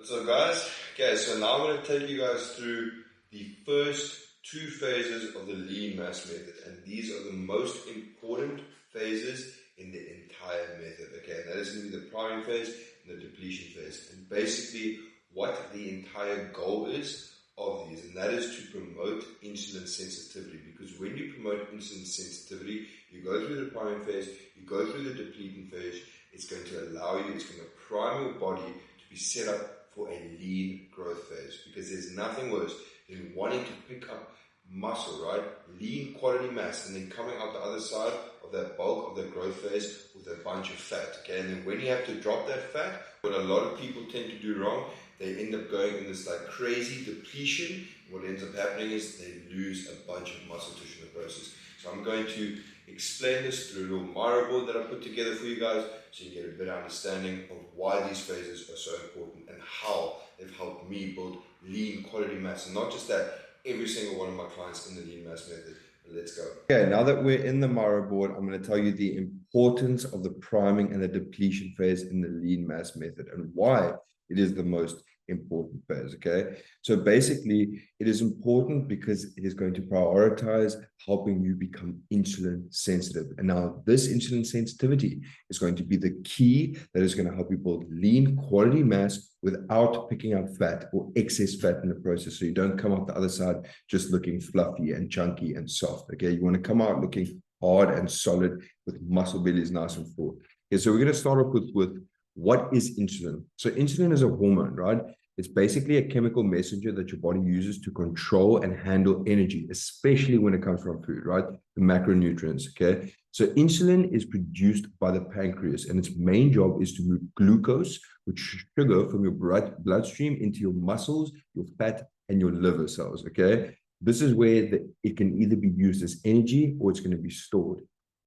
What's up, guys? Okay, so now I'm going to take you guys through the first two phases of the lean mass method, and these are the most important phases in the entire method. Okay, and that is going to be the priming phase and the depletion phase, and basically what the entire goal is of these, and that is to promote insulin sensitivity. Because when you promote insulin sensitivity, you go through the priming phase, you go through the depleting phase. It's going to allow you, it's going to prime your body to be set up for a lean growth phase, because there's nothing worse than wanting to pick up muscle, right? Lean quality mass, and then coming out the other side of that bulk of the growth phase with a bunch of fat, okay? And then when you have to drop that fat, what a lot of people tend to do wrong, they end up going in this like crazy depletion. What ends up happening is they lose a bunch of muscle tissue in the process. So I'm going to explain this through a little Miro board that I put together for you guys, so you get a better understanding of why these phases are so important and how they've helped me build lean quality mass. And not just that, every single one of my clients in the lean mass method. Let's go. Okay, now that we're in the Miro board, I'm going to tell you the importance of the priming and the depletion phase in the lean mass method and why it is the most important phase. Okay, so basically it is important because it is going to prioritize helping you become insulin sensitive. And now this insulin sensitivity is going to be the key that is going to help you build lean quality mass without picking up fat or excess fat in the process, so you don't come out the other side just looking fluffy and chunky and soft. Okay, you want to come out looking hard and solid with muscle bellies nice and full. Okay, so we're going to start off with what is insulin? So insulin is a hormone, right? It's basically a chemical messenger that your body uses to control and handle energy, especially when it comes from food, right? The macronutrients, okay? So insulin is produced by the pancreas, and its main job is to move glucose, which is sugar, from your bloodstream into your muscles, your fat, and your liver cells, okay? This is where it can either be used as energy or it's going to be stored,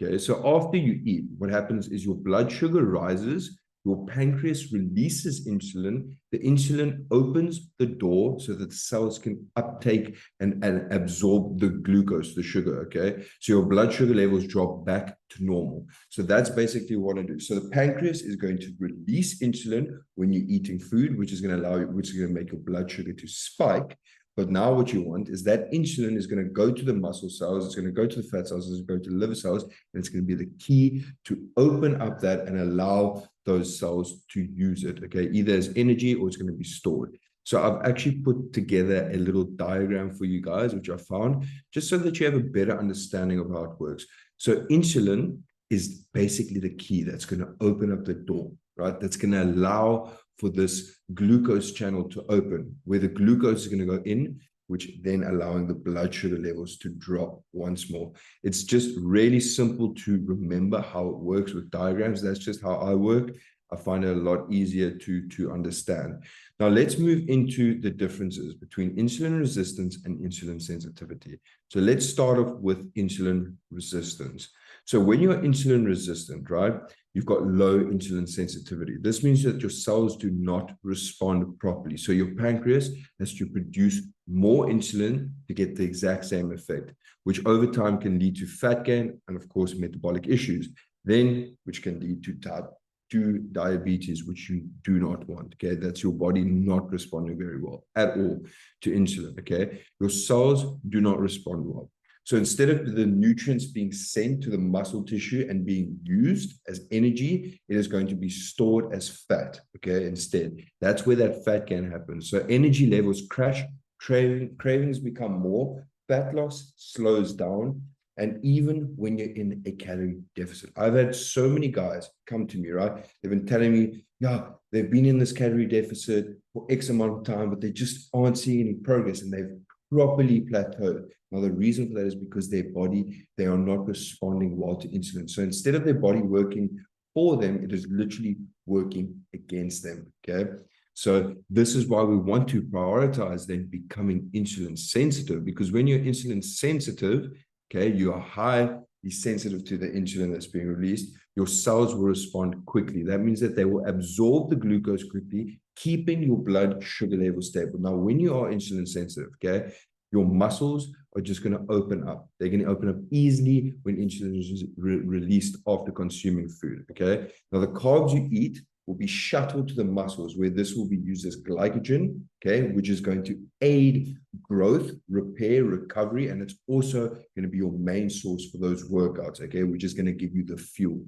okay? So after you eat, what happens is your blood sugar rises, your pancreas releases insulin. The insulin opens the door so that the cells can uptake and absorb the glucose, the sugar, okay? So your blood sugar levels drop back to normal. So that's basically what I do. So the pancreas is going to release insulin when you're eating food, which is going to make your blood sugar to spike. But now what you want is that insulin is going to go to the muscle cells, it's going to go to the fat cells, it's going to go to the liver cells, and it's going to be the key to open up that and allow those cells to use it, okay, either as energy or it's going to be stored. So I've actually put together a little diagram for you guys, which I found, just so that you have a better understanding of how it works. So insulin is basically the key that's going to open up the door, right? That's going to allow for this glucose channel to open, where the glucose is going to go in, which then allowing the blood sugar levels to drop once more. It's just really simple to remember how it works with diagrams. That's just how I work. I find it a lot easier to understand. Now let's move into the differences between insulin resistance and insulin sensitivity. So let's start off with insulin resistance. So when you're insulin resistant, right, you've got low insulin sensitivity. This means that your cells do not respond properly. So your pancreas has to produce more insulin to get the exact same effect, which over time can lead to fat gain and, of course, metabolic issues, then which can lead to type 2 diabetes, which you do not want, okay? That's your body not responding very well at all to insulin, okay? Your cells do not respond well. So instead of the nutrients being sent to the muscle tissue and being used as energy, it is going to be stored as fat, okay, instead. That's where that fat gain happens. So energy levels crash, cravings become more, fat loss slows down, and even when you're in a calorie deficit. I've had so many guys come to me, right? They've been telling me, yeah, they've been in this calorie deficit for X amount of time, but they just aren't seeing any progress, and they've properly plateaued. Now, the reason for that is because their body, they are not responding well to insulin. So instead of their body working for them, it is literally working against them, okay? So this is why we want to prioritize them becoming insulin sensitive, because when you're insulin sensitive, okay, you are highly sensitive to the insulin that's being released, your cells will respond quickly. That means that they will absorb the glucose quickly, keeping your blood sugar level stable. Now, when you are insulin sensitive, okay, your muscles are just going to open up. They're going to open up easily when insulin is released after consuming food, okay? Now, the carbs you eat will be shuttled to the muscles, where this will be used as glycogen, okay, which is going to aid growth, repair, recovery, and it's also going to be your main source for those workouts, okay, which is going to give you the fuel.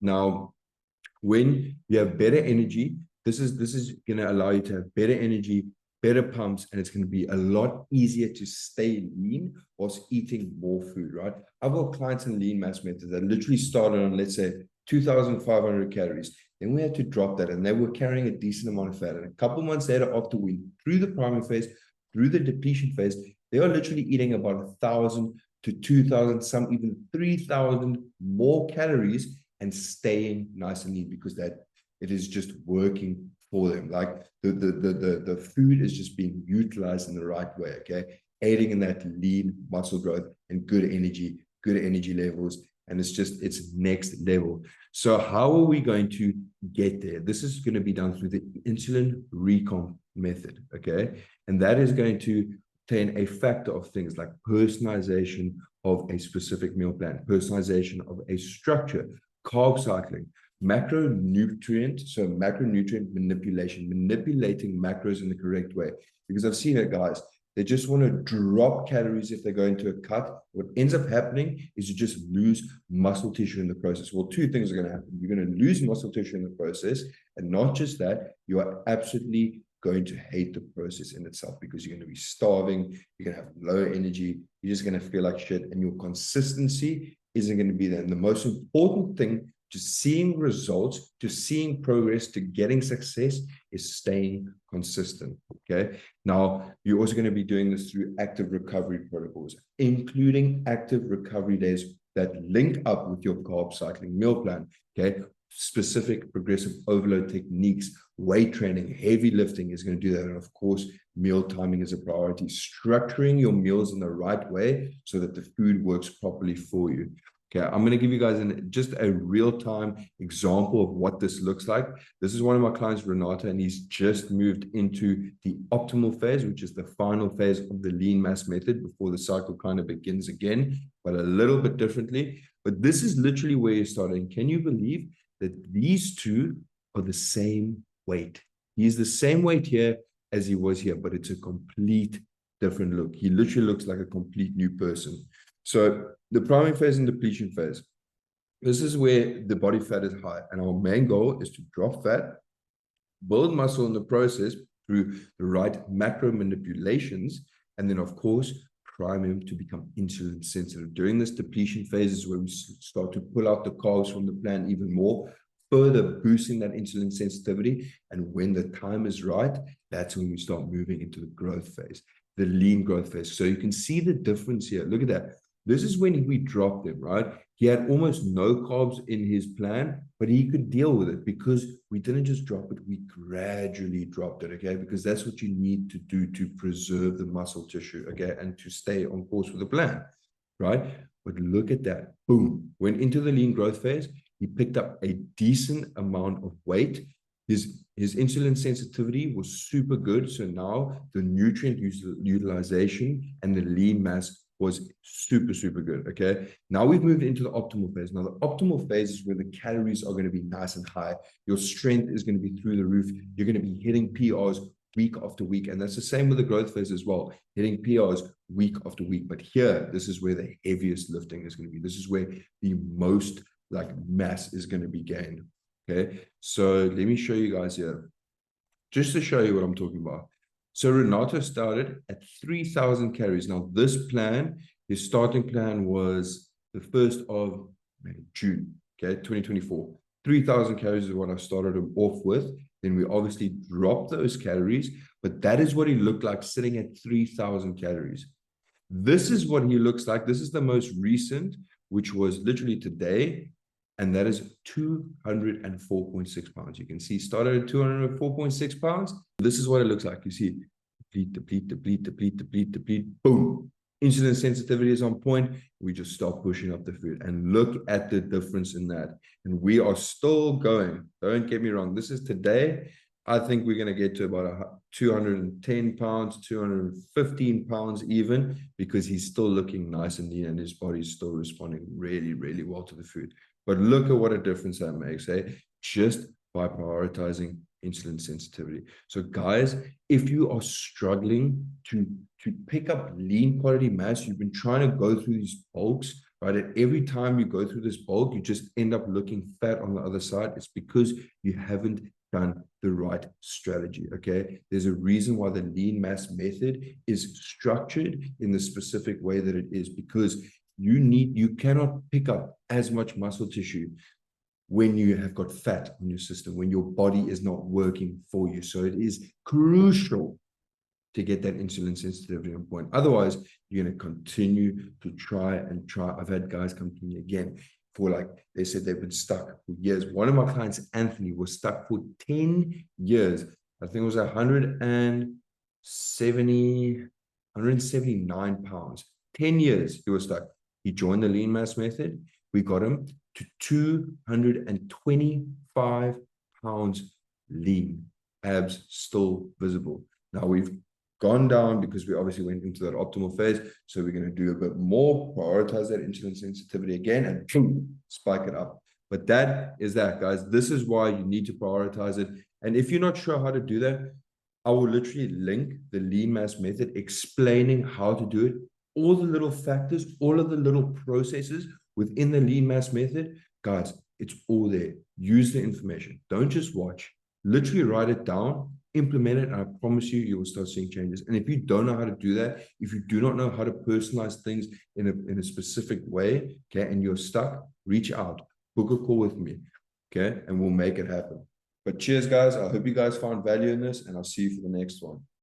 Now, when you have better energy, this is going to allow you to have better energy, better pumps, and it's going to be a lot easier to stay lean whilst eating more food, right? I've got clients in lean mass methods that literally started on, let's say, 2,500 calories. Then we had to drop that, and they were carrying a decent amount of fat. And a couple months later, after we through the priming phase, through the depletion phase, they are literally eating about 1,000 to 2,000, some even 3,000 more calories and staying nice and lean, because that it is just working for them. Like the food is just being utilized in the right way, okay? Aiding in that lean muscle growth and good energy levels. And it's next level. So how are we going to get there? This is going to be done through the insulin recomp method, okay? And that is going to obtain a factor of things like personalization of a specific meal plan, personalization of a structure, carb cycling, macronutrient manipulation, manipulating macros in the correct way. Because I've seen it, guys, they just want to drop calories if they go into a cut. What ends up happening is you just lose muscle tissue in the process. Well, two things are going to happen. You're going to lose muscle tissue in the process, and not just that, you are absolutely going to hate the process in itself, because you're going to be starving, you're going to have low energy, you're just going to feel like shit, and your consistency isn't going to be there. And the most important thing to seeing results, to seeing progress, to getting success is staying consistent, okay? Now, you're also going to be doing this through active recovery protocols, including active recovery days that link up with your carb cycling meal plan, okay? Specific progressive overload techniques, weight training, heavy lifting is going to do that. And of course, meal timing is a priority. Structuring your meals in the right way so that the food works properly for you. Okay, I'm going to give you guys just a real-time example of what this looks like. This is one of my clients, Renata, and he's just moved into the optimal phase, which is the final phase of the lean mass method before the cycle kind of begins again, but a little bit differently. But this is literally where you're starting. Can you believe that these two are the same weight? He's the same weight here as he was here, but it's a complete different look. He literally looks like a complete new person. So the priming phase and depletion phase, this is where the body fat is high. And our main goal is to drop fat, build muscle in the process through the right macro manipulations, and then, of course, prime him to become insulin sensitive. During this depletion phase is where we start to pull out the carbs from the plan even more, further boosting that insulin sensitivity. And when the time is right, that's when we start moving into the growth phase, the lean growth phase. So you can see the difference here. Look at that. This is when we dropped him, right? He had almost no carbs in his plan, but he could deal with it because we didn't just drop it, we gradually dropped it, okay? Because that's what you need to do to preserve the muscle tissue, okay? And to stay on course with the plan, right? But look at that. Boom. Went into the lean growth phase. He picked up a decent amount of weight. His insulin sensitivity was super good. So now the nutrient utilization and the lean mass was super, super good, okay? Now we've moved into the optimal phase. Now, the optimal phase is where the calories are going to be nice and high. Your strength is going to be through the roof. You're going to be hitting PRs week after week. And that's the same with the growth phase as well, hitting PRs week after week. But here, this is where the heaviest lifting is going to be. This is where the most like mass is going to be gained, okay? So let me show you guys here, just to show you what I'm talking about. So Renato started at 3,000 calories. Now this plan, his starting plan was the 1st of June, okay, 2024. 3,000 calories is what I started him off with. Then we obviously dropped those calories, but that is what he looked like sitting at 3,000 calories. This is what he looks like. This is the most recent, which was literally today. And that is 204.6 pounds. You can see started at 204.6 pounds. This is what it looks like. You see, deplete, boom. Insulin sensitivity is on point. We just stop pushing up the food. And look at the difference in that. And we are still going. Don't get me wrong. This is today. I think we're going to get to about 210 pounds, 215 pounds even, because he's still looking nice and lean and his body's still responding really, really well to the food. But look at what a difference that makes, eh? Just by prioritizing insulin sensitivity. So guys, if you are struggling to pick up lean quality mass, you've been trying to go through these bulks, right? And every time you go through this bulk, you just end up looking fat on the other side. It's because you haven't done the right strategy. Okay, there's a reason why the lean mass method is structured in the specific way that it is, because you cannot pick up as much muscle tissue when you have got fat on your system, when your body is not working for you. So it is crucial to get that insulin sensitivity on point. Otherwise, you're going to continue to try and try. I've had guys come to me again for, like, they said they've been stuck for years. One of my clients, Anthony, was stuck for 10 years. I think it was 179 pounds. 10 years he was stuck. He joined the lean mass method. We got him to 225 pounds lean, abs still visible. Now we've gone down because we obviously went into that optimal phase. So we're going to do a bit more, prioritize that insulin sensitivity again, and boom, spike it up. But that is that, guys. This is why you need to prioritize it. And if you're not sure how to do that, I will literally link the lean mass method explaining how to do it, all the little factors, all of the little processes within the lean mass method. Guys, it's all there. Use the information. Don't just watch. Literally write it down, implement it, and I promise you, you will start seeing changes. And if you don't know how to do that, if you do not know how to personalize things in a specific way, okay, and you're stuck, reach out, book a call with me, okay, and we'll make it happen. But cheers, guys. I hope you guys found value in this, and I'll see you for the next one.